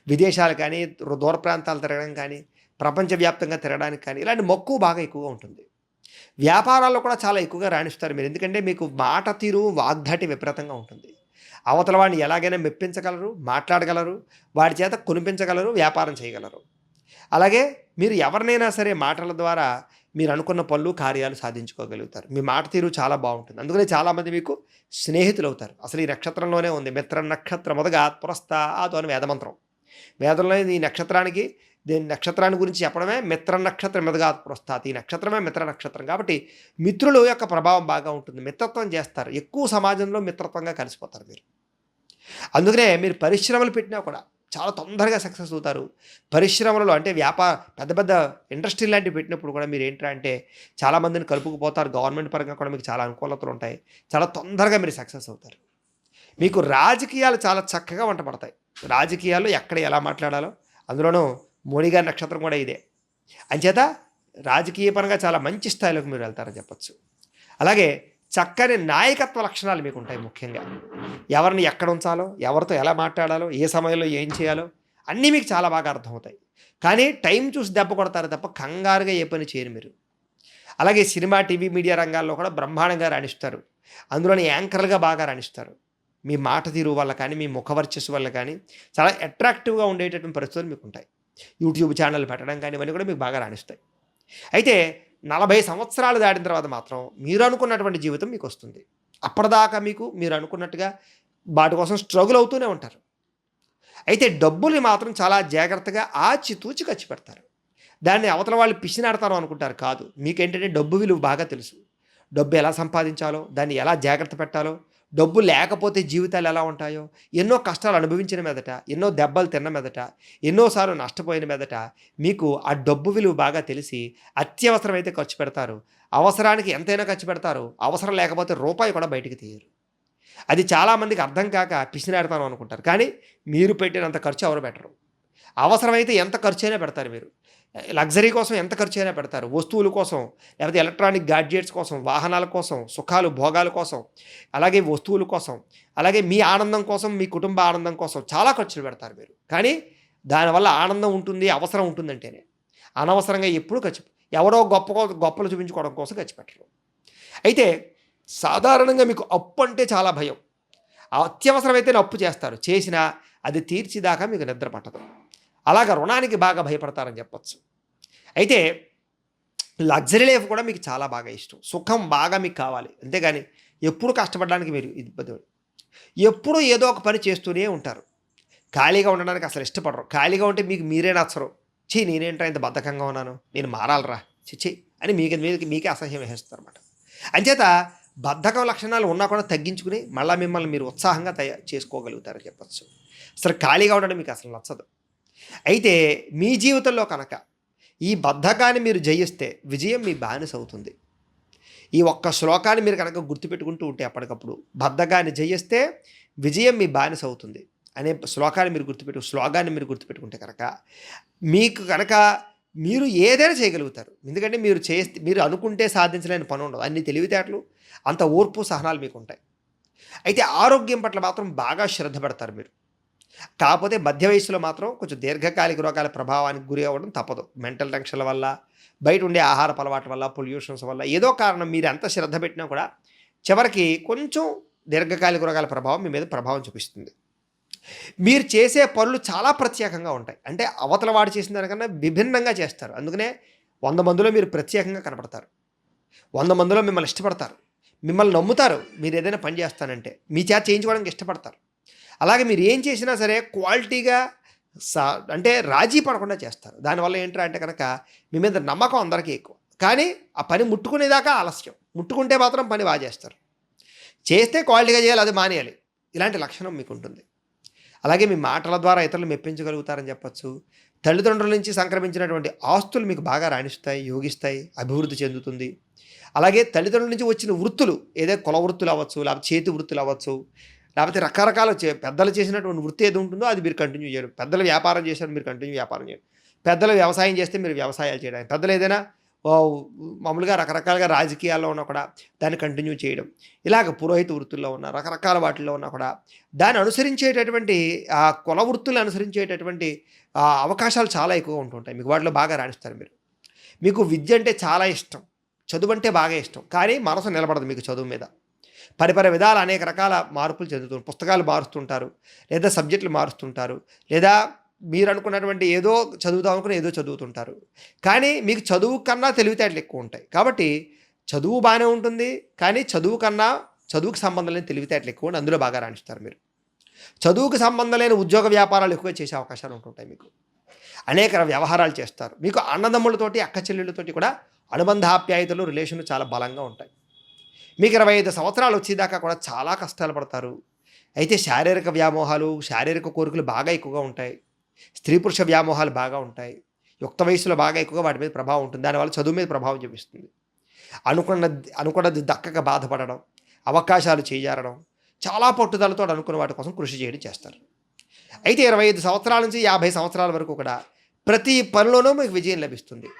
విదేశాలు కానీ, దూర ప్రాంతాలు తిరగడం కానీ, ప్రపంచవ్యాప్తంగా తిరగడానికి కానీ ఇలాంటి మక్కువ బాగా ఎక్కువగా ఉంటుంది. వ్యాపారాల్లో కూడా చాలా ఎక్కువగా రాణిస్తారు మీరు. ఎందుకంటే మీకు మాట తీరు, వాగ్దాటి విపరీతంగా ఉంటుంది. అవతల వాడిని ఎలాగైనా మెప్పించగలరు, మాట్లాడగలరు, వాడి చేత కొనిపించగలరు, వ్యాపారం చేయగలరు. అలాగే మీరు ఎవరినైనా సరే మాటల ద్వారా మీరు అనుకున్న పనులు, కార్యాలు సాధించుకోగలుగుతారు. మీ మాట తీరు చాలా బాగుంటుంది. అందుకనే చాలామంది మీకు స్నేహితులు అవుతారు. అసలు ఈ నక్షత్రంలోనే ఉంది. మిత్ర నక్షత్ర మొదగా పురస్తాదు అని వేదమంత్రం. వేదంలో ఈ నక్షత్రానికి, దీని నక్షత్రాన్ని గురించి చెప్పడమే మిత్ర నక్షత్రం మెదగా పురస్తాత్. ఈ నక్షత్రమే మిత్ర నక్షత్రం కాబట్టి మిత్రుల యొక్క ప్రభావం బాగా ఉంటుంది. మిత్రత్వం చేస్తారు. ఎక్కువ సమాజంలో మిత్రత్వంగా కలిసిపోతారు మీరు. అందుకనే మీరు పరిశ్రమలు పెట్టినా కూడా చాలా తొందరగా సక్సెస్ అవుతారు. పరిశ్రమలలో అంటే పెద్ద పెద్ద ఇండస్ట్రీ లాంటివి పెట్టినప్పుడు కూడా మీరు ఏంటంటే చాలామందిని కలుపుకుపోతారు. గవర్నమెంట్ పరంగా కూడా మీకు చాలా అనుకూలతలు ఉంటాయి. చాలా తొందరగా మీరు సక్సెస్ అవుతారు. మీకు రాజకీయాలు చాలా చక్కగా వంట పడతాయి. రాజకీయాల్లో ఎక్కడ ఎలా మాట్లాడాలో, అందులోనూ మోడీ గారి నక్షత్రం కూడా ఇదే. అంచేత రాజకీయ పరంగా చాలా మంచి స్థాయిలోకి మీరు వెళ్తారని చెప్పచ్చు. అలాగే చక్కని నాయకత్వ లక్షణాలు మీకు ఉంటాయి. ముఖ్యంగా ఎవరిని ఎక్కడ ఉంచాలో, ఎవరితో ఎలా మాట్లాడాలో, ఏ సమయంలో ఏం చేయాలో అన్నీ మీకు చాలా బాగా అర్థమవుతాయి. కానీ టైం చూసి దెబ్బ కొడతారు తప్ప కంగారుగా ఏ పని చేయరు మీరు. అలాగే సినిమా, టీవీ, మీడియా రంగాల్లో కూడా బ్రహ్మాండంగా రాణిస్తారు. అందులోని యాంకర్‌లుగా బాగా రాణిస్తారు. మీ మాట తీరు వల్ల కానీ, మీ ముఖ వర్చస్సు వల్ల కానీ చాలా అట్రాక్టివ్‌గా ఉండేటటువంటి పరిస్థితులు మీకుంటాయి. యూట్యూబ్ ఛానల్ పెట్టడం కానీ ఇవన్నీ కూడా మీకు బాగా రాణిస్తాయి. అయితే 40 సంవత్సరాలు దాటిన తర్వాత మాత్రం మీరు అనుకున్నటువంటి జీవితం మీకొస్తుంది. అప్పటిదాకా మీరు అనుకున్నట్టుగా వాటి కోసం స్ట్రగుల్ అవుతూనే ఉంటారు. అయితే డబ్బుల్ని మాత్రం చాలా జాగ్రత్తగా ఆచితూచి ఖర్చు పెడతారు. దాన్ని అవతల వాళ్ళు పిసినాడతారు అనుకుంటారు. కాదు. మీకేంటంటే డబ్బు విలువ బాగా తెలుసు. డబ్బు ఎలా సంపాదించాలో, దాన్ని ఎలా జాగ్రత్త పెట్టాలో, డబ్బు లేకపోతే జీవితాలు ఎలా ఉంటాయో, ఎన్నో కష్టాలు అనుభవించిన మీదట, ఎన్నో దెబ్బలు తిన్న మీదట, ఎన్నోసార్లు నష్టపోయిన మీదట మీకు ఆ డబ్బు విలువ బాగా తెలిసి అత్యవసరమైతే ఖర్చు పెడతారు. అవసరానికి ఎంతైనా ఖర్చు పెడతారు. అవసరం లేకపోతే రూపాయి కూడా బయటికి తీయరు. అది చాలామందికి అర్థం కాక పిసినాడతాను అనుకుంటారు. కానీ మీరు పెట్టినంత ఖర్చు ఎవరు పెట్టరు. అవసరమైతే ఎంత ఖర్చైనా పెడతారు మీరు. లగ్జరీ కోసం ఎంత ఖర్చైనా పెడతారు. వస్తువుల కోసం, లేకపోతే ఎలక్ట్రానిక్ గాడ్జెట్స్ కోసం, వాహనాల కోసం, సుఖాలు, భోగాల కోసం, అలాగే వస్తువుల కోసం, అలాగే మీ ఆనందం కోసం, మీ కుటుంబ ఆనందం కోసం చాలా ఖర్చులు పెడతారు మీరు. కానీ దానివల్ల ఆనందం ఉంటుంది, అవసరం ఉంటుందంటేనే. అనవసరంగా ఎప్పుడూ ఎవరో గొప్పలు చూపించుకోవడం కోసం ఖర్చు పెట్టరు. అయితే సాధారణంగా మీకు అప్పు అంటే చాలా భయం. అత్యవసరమైతేనే అప్పు చేస్తారు. చేసినా అది తీర్చిదాకా మీకు నిద్ర పట్టదు. అలాగ రుణానికి బాగా భయపడతారని చెప్పొచ్చు. అయితే లగ్జరీ లైఫ్ కూడా మీకు చాలా బాగా ఇష్టం. సుఖం బాగా మీకు కావాలి. అంతేగాని ఎప్పుడు కష్టపడడానికి మీరు ఇబ్బంది. ఎప్పుడూ ఏదో ఒక పని చేస్తూనే ఉంటారు. ఖాళీగా ఉండడానికి అసలు ఇష్టపడరు. ఖాళీగా ఉంటే మీకు మీరే నచ్చరు. నేనేంట్రా ఇంత బద్ధకంగా ఉన్నాను, నేను మారాలరా అని మీకే అసహ్యం వేసేస్తారు అన్నమాట. అంచేత బద్ధకం లక్షణాలు ఉన్నా కూడా తగ్గించుకుని మళ్ళీ మిమ్మల్ని మీరు ఉత్సాహంగా చేసుకోగలుగుతారని చెప్పచ్చు. అసలు ఖాళీగా ఉండడం మీకు అసలు నచ్చదు. అయితే మీ జీవితంలో కనుక ఈ బద్ధకాన్ని మీరు జయిస్తే విజయం మీ బానిస అవుతుంది. ఈ ఒక్క శ్లోకాన్ని మీరు కనుక గుర్తుపెట్టుకుంటూ ఉంటే అప్పటికప్పుడు బద్ధకాన్ని జయిస్తే విజయం మీ బానిస అవుతుంది అనే స్లోగాన్ని మీరు గుర్తుపెట్టుకుంటే కనుక మీకు కనుక మీరు ఏదైనా చేయగలుగుతారు. ఎందుకంటే మీరు అనుకుంటే సాధించలేని పని ఉండదు. అన్ని తెలివితేటలు, అంత ఓర్పు, సహనాలు మీకు ఉంటాయి. అయితే ఆరోగ్యం పట్ల మాత్రం బాగా శ్రద్ధ పెడతారు మీరు. కాకపోతే మధ్య వయసులో మాత్రం కొంచెం దీర్ఘకాలిక రోగాల ప్రభావానికి గురి అవ్వడం తప్పదు. మెంటల్ టెన్షన్ల వల్ల, బయట ఉండే ఆహారపు అలవాట్ల వల్ల, పొల్యూషన్స్ వల్ల, ఏదో కారణం మీరు ఎంత శ్రద్ధ పెట్టినా కూడా చివరికి కొంచెం దీర్ఘకాలిక రోగాల ప్రభావం మీ మీద ప్రభావం చూపిస్తుంది. మీరు చేసే పనులు చాలా ప్రత్యేకంగా ఉంటాయి. అంటే అవతల వాడు చేసిన దానికన్నా విభిన్నంగా చేస్తారు. అందుకనే 100 మందిలో మీరు ప్రత్యేకంగా కనపడతారు. 100 మందిలో మిమ్మల్ని ఇష్టపడతారు, మిమ్మల్ని నమ్ముతారు. మీరు ఏదైనా పని చేస్తానంటే మీ చేత చేయించుకోవడానికి ఇష్టపడతారు. అలాగే మీరు ఏం చేసినా సరే క్వాలిటీగా అంటే రాజీ పడకుండా చేస్తారు. దానివల్ల ఏంట్రా అంటే కనుక మీ మీద నమ్మకం అందరికీ ఎక్కువ. కానీ ఆ పని ముట్టుకునేదాకా ఆలస్యం. ముట్టుకుంటే మాత్రం పని బాగా చేస్తారు. చేస్తే క్వాలిటీగా చేయాలి, అది మానేయాలి. ఇలాంటి లక్షణం మీకు ఉంటుంది. అలాగే మీ మాటల ద్వారా ఇతరులు మెప్పించగలుగుతారని చెప్పచ్చు. తల్లిదండ్రుల నుంచి సంక్రమించినటువంటి ఆస్తులు మీకు బాగా రాణిస్తాయి, యోగిస్తాయి, అభివృద్ధి చెందుతుంది. అలాగే తల్లిదండ్రుల నుంచి వచ్చిన వృత్తులు, ఏదో కుల వృత్తులు అవ్వచ్చు, లేకపోతే చేతి వృత్తులు అవ్వచ్చు, లేకపోతే రకరకాల పెద్దలు చేసినటువంటి వృత్తి ఏది ఉంటుందో అది మీరు కంటిన్యూ చేయడం. పెద్దలు వ్యాపారం చేశారు, మీరు కంటిన్యూ వ్యాపారం చేయడం. పెద్దలు వ్యవసాయం చేస్తే మీరు వ్యవసాయాలు చేయడం. పెద్దలు ఏదైనా మామూలుగా రకరకాలుగా రాజకీయాల్లో ఉన్నా కూడా దాన్ని కంటిన్యూ చేయడం. ఇలాగ పురోహిత వృత్తుల్లో ఉన్న రకరకాల వాటిల్లో ఉన్నా కూడా దాన్ని అనుసరించేటటువంటి ఆ కుల వృత్తులను అనుసరించేటటువంటి అవకాశాలు చాలా ఎక్కువగా ఉంటుంటాయి. మీకు వాటిలో బాగా రాణిస్తారు మీరు. మీకు విద్య అంటే చాలా ఇష్టం, చదువు అంటే బాగా ఇష్టం. కానీ మనసు నిలబడదు మీకు చదువు మీద. పరిపరి విధాలు అనేక రకాల మార్పులు చెందుతుంటారు. పుస్తకాలు మారుస్తుంటారు, లేదా సబ్జెక్టులు మారుస్తుంటారు, లేదా మీరు అనుకున్నటువంటి ఏదో చదువుతాం అనుకుని ఏదో చదువుతుంటారు. కానీ మీకు చదువు కన్నా తెలివితేటలు ఎక్కువ ఉంటాయి. కాబట్టి చదువు బాగానే ఉంటుంది, కానీ చదువుకు సంబంధం లేని తెలివితేటలు ఎక్కువ ఉండి అందులో బాగా రాణిస్తారు మీరు. చదువుకు సంబంధం లేని ఉద్యోగ వ్యాపారాలు ఎక్కువ చేసే అవకాశాలు ఉంటుంటాయి. మీకు అనేక వ్యవహారాలు చేస్తారు. మీకు అన్నదమ్ములతోటి, అక్క చెల్లెళ్ళతోటి కూడా అనుబంధాప్యాయతలు, రిలేషన్లు చాలా బలంగా ఉంటాయి. మీకు 25 సంవత్సరాలు వచ్చేదాకా కూడా చాలా కష్టాలు పడతారు. అయితే శారీరక వ్యామోహాలు, శారీరక కోరికలు బాగా ఎక్కువగా ఉంటాయి. స్త్రీ పురుష వ్యామోహాలు బాగా ఉంటాయి. యుక్త వయసులో బాగా ఎక్కువగా వాటి మీద ప్రభావం ఉంటుంది. దానివల్ల చదువు మీద ప్రభావం చూపిస్తుంది. అనుకున్నది దక్కక బాధపడడం, అవకాశాలు చేజారడం, చాలా పట్టుదలతో అనుకున్న వాటి కోసం కృషి చేయడం చేస్తారు. అయితే 25 సంవత్సరాల నుంచి 50 సంవత్సరాల వరకు కూడా ప్రతి పనిలోనూ మీకు విజయం లభిస్తుంది.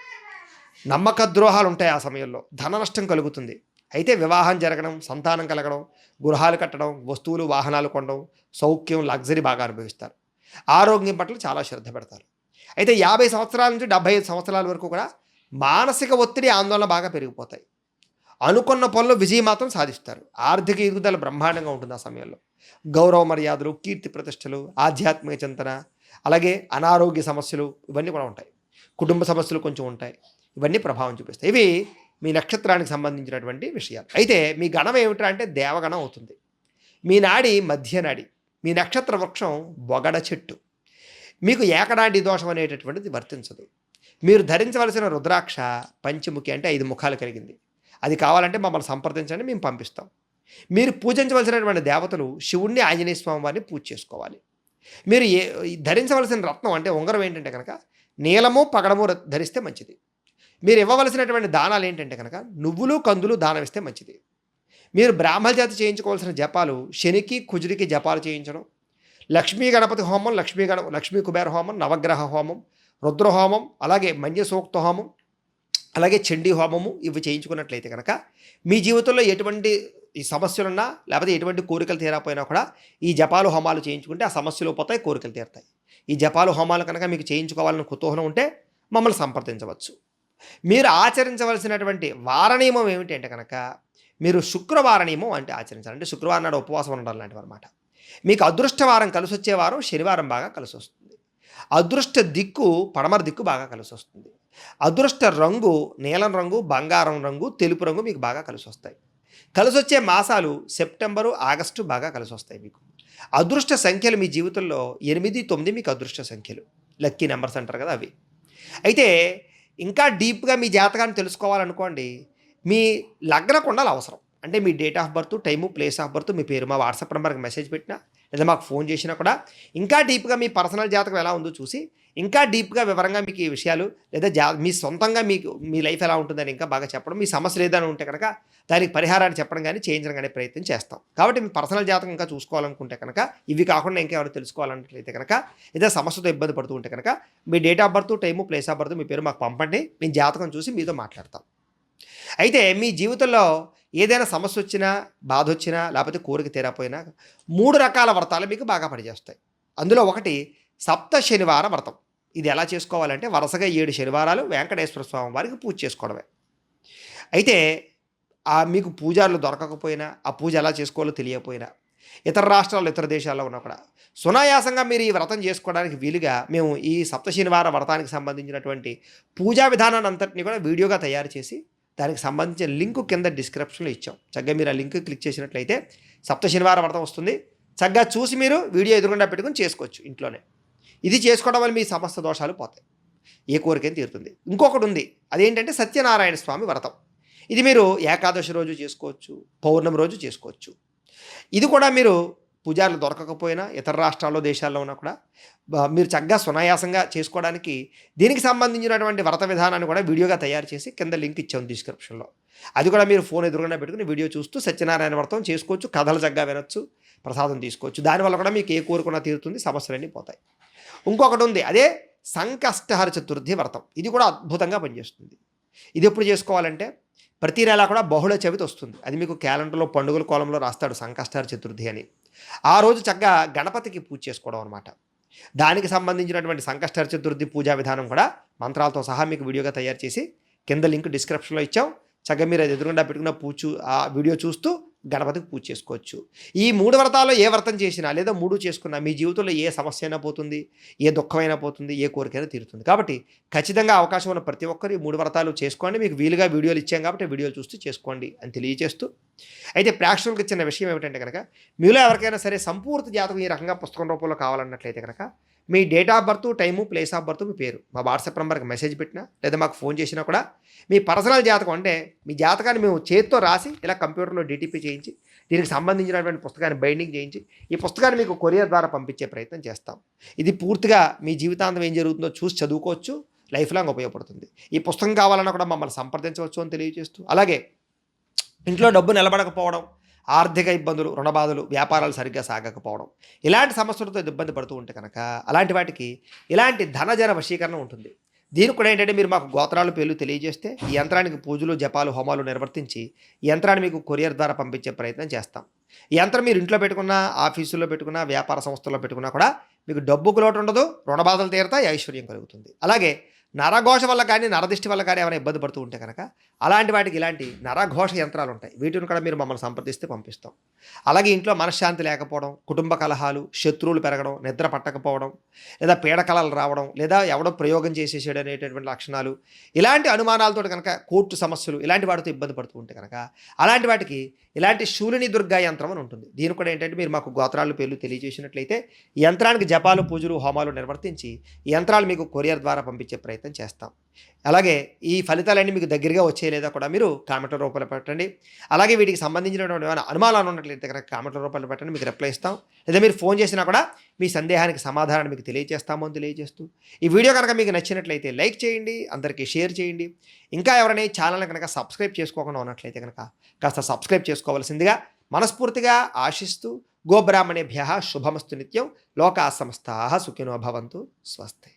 నమ్మక ద్రోహాలు ఉంటాయి. ఆ సమయంలో ధన నష్టం కలుగుతుంది. అయితే వివాహం జరగడం, సంతానం కలగడం, గృహాలు కట్టడం, వస్తువులు వాహనాలు కొనడం, సౌఖ్యం, లగ్జరీ బాగా అనుభవిస్తారు. ఆరోగ్యం పట్ల చాలా శ్రద్ధ పెడతారు. అయితే 50 సంవత్సరాల నుంచి 75 సంవత్సరాల వరకు కూడా మానసిక ఒత్తిడి, ఆందోళన బాగా పెరిగిపోతాయి. అనుకున్న పనులు విజయం మాత్రం సాధిస్తారు. ఆర్థిక ఎదుగుదల బ్రహ్మాండంగా ఉంటుంది ఆ సమయంలో. గౌరవ మర్యాదలు, కీర్తి ప్రతిష్టలు, ఆధ్యాత్మిక చింతన, అలాగే అనారోగ్య సమస్యలు ఇవన్నీ కూడా ఉంటాయి. కుటుంబ సమస్యలు కొంచెం ఉంటాయి. ఇవన్నీ ప్రభావం చూపిస్తాయి. ఇవి మీ నక్షత్రానికి సంబంధించినటువంటి విషయాలు. అయితే మీ గణం ఏమిట్రా అంటే దేవగణం అవుతుంది. మీ నాడి మధ్య నాడి. మీ నక్షత్ర వృక్షం బొగడ చెట్టు. మీకు ఏకనాడి దోషం అనేటటువంటిది వర్తించదు. మీరు ధరించవలసిన రుద్రాక్ష పంచముఖి, అంటే 5 ముఖాలు కలిగింది. అది కావాలంటే మమ్మల్ని సంప్రదించండి, మేము పంపిస్తాం. మీరు పూజించవలసినటువంటి దేవతలు శివుణ్ణి, ఆంజనేయ స్వామి వారిని పూజ చేసుకోవాలి. మీరు ధరించవలసిన రత్నం అంటే ఉంగరం ఏంటంటే కనుక నీలము పగడము ధరిస్తే మంచిది. మీరు ఇవ్వవలసినటువంటి దానాలు ఏంటంటే కనుక నువ్వులు కందులు దానం ఇస్తే మంచిది. మీరు బ్రాహ్మణ జాతి చేయించుకోవాల్సిన జపాలు శనికి కుజుడికి జపాలు చేయించడం, లక్ష్మీ గణపతి హోమం, లక్ష్మీ కుబేర హోమం, నవగ్రహ హోమం, రుద్ర హోమం, అలాగే మన్య సూక్త హోమం, అలాగే చండీ హోమము ఇవి చేయించుకున్నట్లయితే కనుక మీ జీవితంలో ఎటువంటి ఈ సమస్యలున్నా లేకపోతే ఎటువంటి కోరికలు తీరకపోయినా కూడా ఈ జపాలు హోమాలు చేయించుకుంటే ఆ సమస్యలు పోతాయి, కోరికలు తీరుతాయి. ఈ జపాలు హోమాలు కనుక మీకు చేయించుకోవాలని కుతూహలం ఉంటే మమ్మల్ని సంప్రదించవచ్చు. మీరు ఆచరించవలసినటువంటి వార నియమం ఏమిటి అంటే కనుక మీరు శుక్రవార నియమం అంటే ఆచరించాలి. అంటే శుక్రవారం నాడు ఉపవాసం ఉండడం లాంటివి అనమాట. మీకు అదృష్టవారం కలిసి వచ్చే వారం శనివారం బాగా కలిసి వస్తుంది. అదృష్ట దిక్కు పడమర దిక్కు బాగా కలిసి వస్తుంది. అదృష్ట రంగు నీలం రంగు, బంగారం రంగు, తెలుపు రంగు మీకు బాగా కలిసి వస్తాయి. కలిసి వచ్చే మాసాలు సెప్టెంబరు, ఆగస్టు బాగా కలిసి వస్తాయి మీకు. అదృష్ట సంఖ్యలు మీ జీవితంలో 8, 9 మీకు అదృష్ట సంఖ్యలు, లక్కీ నెంబర్స్ అంటారు కదా అవి. అయితే ఇంకా డీప్గా మీ జాతకాన్ని తెలుసుకోవాలనుకోండి, మీ లగ్న కుండలు అవసరం. అంటే మీ date of birth, time, place of birth, మీ పేరు మా వాట్సాప్ నెంబర్కి మెసేజ్ పెట్టినా లేదా మాకు ఫోన్ చేసినా కూడా ఇంకా డీప్గా మీ పర్సనల్ జాతకం ఎలా ఉందో చూసి ఇంకా డీప్గా వివరంగా మీకు ఈ విషయాలు లేదా మీ సొంతంగా మీకు మీ లైఫ్ ఎలా ఉంటుందని ఇంకా బాగా చెప్పడం, మీ సమస్యలు ఏదైనా ఉంటే కనుక దానికి పరిహారాన్ని చెప్పడం కానీ చేయించడం కానీ ప్రయత్నం చేస్తాం. కాబట్టి మీ పర్సనల్ జాతకం ఇంకా చూసుకోవాలనుకుంటే కనుక, ఇవి కాకుండా ఇంకెవరు తెలుసుకోవాలన్నట్లయితే కనుక, ఏదైనా సమస్యతో ఇబ్బంది పడుతూ ఉంటే కనుక మీ date of birth, time, place of birth, మీ పేరు మాకు పంపండి. మీ జాతకం చూసి మీతో మాట్లాడతాం. అయితే మీ జీవితంలో ఏదైనా సమస్య వచ్చినా, బాధ వచ్చినా, లేకపోతే కోరిక తీరపోయినా 3 రకాల వ్రతాలు మీకు బాగా పనిచేస్తాయి. అందులో ఒకటి సప్త శనివార వ్రతం. ఇది ఎలా చేసుకోవాలంటే వరుసగా 7 శనివారాలు వెంకటేశ్వర స్వామి వారికి పూజ చేసుకోవడమే. అయితే మీకు పూజారులు దొరకకపోయినా, ఆ పూజ ఎలా చేసుకోవాలో తెలియకపోయినా, ఇతర రాష్ట్రాల్లో, ఇతర దేశాల్లో ఉన్నా కూడా సునాయాసంగా మీరు ఈ వ్రతం చేసుకోవడానికి వీలుగా మేము ఈ సప్త శనివార వ్రతానికి సంబంధించినటువంటి పూజా విధానాన్ని అంతటిని కూడా వీడియోగా తయారు చేసి దానికి సంబంధించిన లింక్ కింద డిస్క్రిప్షన్లో ఇచ్చాం. చక్కగా మీరు ఆ లింక్ క్లిక్ చేసినట్లయితే సప్త శనివార వ్రతం వస్తుంది. చక్కగా చూసి మీరు వీడియో ఎదురుగుండా పెట్టుకుని చేసుకోవచ్చు ఇంట్లోనే. ఇది చేసుకోవడం వల్ల మీ సమస్త దోషాలు పోతాయి, ఏ కోరికైనా తీరుతుంది. ఇంకొకటి ఉంది, అదేంటంటే సత్యనారాయణ స్వామి వ్రతం. ఇది మీరు ఏకాదశి రోజు చేసుకోవచ్చు, పౌర్ణమి రోజు చేసుకోవచ్చు. ఇది కూడా మీరు పూజారులు దొరకకపోయినా, ఇతర రాష్ట్రాల్లో, దేశాల్లో ఉన్నా కూడా మీరు చక్కగా సునాయాసంగా చేసుకోవడానికి దీనికి సంబంధించినటువంటి వ్రత విధానాన్ని కూడా వీడియోగా తయారు చేసి కింద లింక్ ఇచ్చాం డిస్క్రిప్షన్లో. అది కూడా మీరు ఫోన్ ఎదురుగా పెట్టుకుని వీడియో చూస్తూ సత్యనారాయణ వ్రతం చేసుకోవచ్చు. కథలు చక్కగా వినొచ్చు, ప్రసాదం తీసుకోవచ్చు. దానివల్ల కూడా మీకు ఏ కోరుకున్నా తీరుతుంది, సమస్యలన్నీ పోతాయి. ఇంకొకటి ఉంది, అదే సంకష్టహర చతుర్థి వ్రతం. ఇది కూడా అద్భుతంగా పనిచేస్తుంది. ఇది ఎప్పుడు చేసుకోవాలంటే ప్రతి నెల కూడా బహుళ చవితి వస్తుంది. అది మీకు క్యాలెండర్లో పండుగల కోలంలో రాస్తాడు సంకష్టహర చతుర్థి అని. ఆ రోజు చక్కగా గణపతికి పూజ చేసుకోవడం అనమాట. దానికి సంబంధించినటువంటి సంకష్టహర చతుర్థి పూజా విధానం కూడా మంత్రాలతో సహా మీకు వీడియోగా తయారు చేసి కింద లింక్ డిస్క్రిప్షన్లో ఇచ్చాం. చక్కగా మీరు అది ఎదురుగుండా పెట్టుకున్న ఆ వీడియో చూస్తూ గణపతికి పూజ చేసుకోవచ్చు. ఈ 3 వ్రతాల్లో ఏ వ్రతం చేసినా లేదా 3 చేసుకున్నా మీ జీవితంలో ఏ సమస్య అయినా పోతుంది, ఏ దుఃఖమైనా పోతుంది, ఏ కోరికైనా తీరుతుంది. కాబట్టి ఖచ్చితంగా అవకాశం ఉన్న ప్రతి ఒక్కరు ఈ 3 వ్రతాలు చేసుకోండి. మీకు వీలుగా వీడియోలు ఇచ్చాం కాబట్టి వీడియోలు చూస్తూ చేసుకోండి అని తెలియజేస్తూ, అయితే ప్రేక్షకులకు ఇచ్చిన విషయం ఏమిటంటే కనుక మీలో ఎవరికైనా సరే సంపూర్తి జాతకం ఈ రకంగా పుస్తకం రూపంలో కావాలన్నట్లయితే కనుక మీ date of birth, time, place of birth, మీ పేరు మా వాట్సాప్ నెంబర్కి మెసేజ్ పెట్టినా లేదా మాకు ఫోన్ చేసినా కూడా మీ పర్సనల్ జాతకం అంటే మీ జాతకాన్ని మేము చేతితో రాసి ఇలా కంప్యూటర్లో డిటిపి చేయించి దీనికి సంబంధించినటువంటి పుస్తకాన్ని బైండింగ్ చేయించి ఈ పుస్తకాన్ని మీకు కొరియర్ ద్వారా పంపించే ప్రయత్నం చేస్తాం. ఇది పూర్తిగా మీ జీవితాంతం ఏం జరుగుతుందో చూసి చదువుకోవచ్చు, లైఫ్ లాంగ్ ఉపయోగపడుతుంది. ఈ పుస్తకం కావాలన్నా కూడా మమ్మల్ని సంప్రదించవచ్చు అని తెలియజేస్తూ, అలాగే ఇంట్లో డబ్బు నిలబడకపోవడం, ఆర్థిక ఇబ్బందులు, రుణబాధలు, వ్యాపారాలు సరిగ్గా సాగకపోవడం, ఇలాంటి సమస్యలతో ఇబ్బంది పడుతూ ఉంటే కనుక అలాంటి వాటికి ఇలాంటి ధనజన వశీకరణ ఉంటుంది. దీనికి కూడా ఏంటంటే మీరు మాకు గోత్రాలు, పేర్లు తెలియజేస్తే ఈ యంత్రానికి పూజలు, జపాలు, హోమాలు నిర్వర్తించి ఈ యంత్రాన్ని మీకు కొరియర్ ద్వారా పంపించే ప్రయత్నం చేస్తాం. ఈ యంత్రం మీరు ఇంట్లో పెట్టుకున్నా, ఆఫీసుల్లో పెట్టుకున్నా, వ్యాపార సంస్థల్లో పెట్టుకున్నా కూడా మీకు డబ్బుకు లోటు ఉండదు, రుణ బాధలు తీరుతాయి, ఐశ్వర్యం కలుగుతుంది. అలాగే నరఘోష వల్ల కానీ నరదిష్టి వల్ల కానీ ఏమైనా ఇబ్బంది పడుతూ ఉంటే కనుక అలాంటి వాటికి ఇలాంటి నరఘోష యంత్రాలు ఉంటాయి. వీటిని కూడా మీరు మమ్మల్ని సంప్రదిస్తే పంపిస్తాం. అలాగే ఇంట్లో మనశ్శాంతి లేకపోవడం, కుటుంబ కలహాలు, శత్రువులు పెరగడం, నిద్ర పట్టకపోవడం, లేదా పీడకలలు రావడం, లేదా ఎవడో ప్రయోగం చేసేసాడు అనేటటువంటి లక్షణాలు, ఇలాంటి అనుమానాలతో కనుక కోర్టు సమస్యలు ఇలాంటి వాటితో ఇబ్బంది పడుతూ ఉంటే కనుక అలాంటి వాటికి ఇలాంటి శూలిని దుర్గా యంత్రం అని ఉంటుంది. దీని కూడా ఏంటంటే మీరు మాకు గోత్రాలు పేర్లు తెలియజేసినట్లయితే ఈ యంత్రానికి జపాలు, పూజలు, హోమాలు నిర్వర్తించి ఈ యంత్రాలు మీకు కొరియర్ ద్వారా పంపించే ప్రయత్నం చేస్తాం. అలాగే ఈ ఫలితాలన్నీ మీకు దగ్గరగా వచ్చే లేదా కూడా మీరు కామెంట్ల రూపంలో పెట్టండి. అలాగే వీటికి సంబంధించినటువంటి ఏమైనా అనుమానాలు ఉన్నట్లయితే కనుక కామెంట్ల రూపంలో పెట్టండి, మీకు రిప్లై ఇస్తాం. లేదా మీరు ఫోన్ చేసినా కూడా మీ సందేహానికి సమాధానాన్ని మీకు తెలియజేస్తాము అని తెలియజేస్తూ ఈ వీడియో కనుక మీకు నచ్చినట్లయితే లైక్ చేయండి, అందరికీ షేర్ చేయండి. ఇంకా ఎవరైనా ఈ ఛానల్ని కనుక సబ్స్క్రైబ్ చేసుకోకుండా ఉన్నట్లయితే కనుక కాస్త సబ్స్క్రైబ్ చేసుకోవాల్సిందిగా మనస్ఫూర్తిగా ఆశిస్తూ గోబ్రాహ్మణేభ్యః శుభమస్తు నిత్యం. లోకా సమస్తాః సుఖినో భవంతు. స్వస్తి.